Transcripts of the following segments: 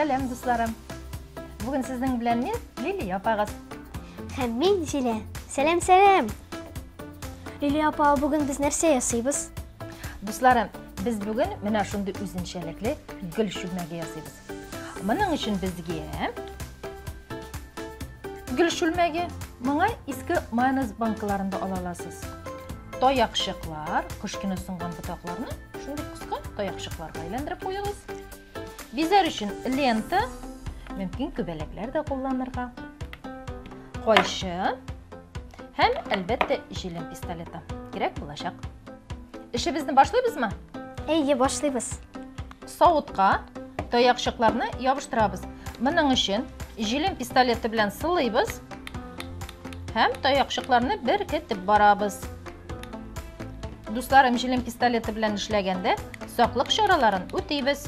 Сәлем, дусларым. Бүгін сіздің білән мен Лилия апағыз. Һәм мин Җилә. Сәлем. Лилия апа, бүгін біз нәрсә ясыйбыз? Дусларым, біз бүгін менә шундый үзенчәлекле гөл шүлмәге ясыйбыз. Моның өчен безгә гөл шүлмәге моңа иске майонез банкаларында ала аласыз. Таякчыклар, кыш көне сынган ботакларны шундый кыска таякчыкларга әйләндереп куегыз. Бизәр өчен лента, мөмкин күбәләкләр дә кулланырга. Кайшы һәм әлбәттә җилен пистолеты кирәк булачак. Эшебезне башлыйбызмы? Әйе, башлыйбыз. Савытка таякчыкларны ябыштырабыз. Моның өчен җилен пистолеты белән сылыйбыз һәм таякчыкларны беркетеп барабыз. Дусларым, җилен пистолеты белән эшләгәндә саклык чараларын үтибез.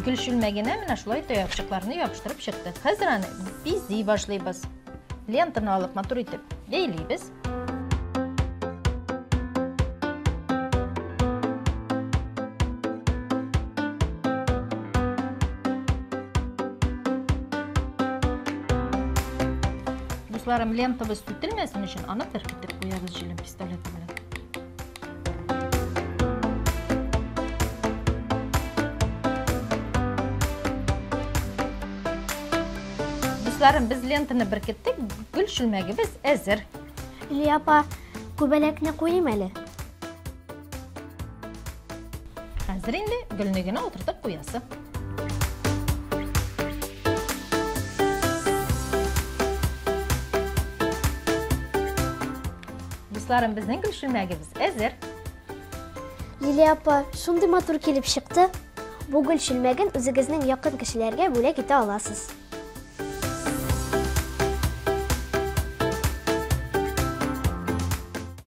Гөл шүлмәгенә менә шулай таякчыкларны ябыштырып чыктык. Хәзер аны бизий башлыйбыз. Лентаны алып матур итеп бәйлибез. Дусларым, лентабыз сүтелмәсен өчен аны беркетеп куябыз җилен пистолеты белән. Дусларым, biz lentаны беркеттек, гөл шүлмәгебез әзер. Лилия апа, күбәләкне куйым әле. Хәзер инде гөлне генә утыртып куясы. Дусларым, безнең гөл шүлмәгебез әзер. Лилия апа, шундый матур килеп чыкты. Бу гөл шүлмәген үзегезнең якын кешеләргә бүләк итә аласыз.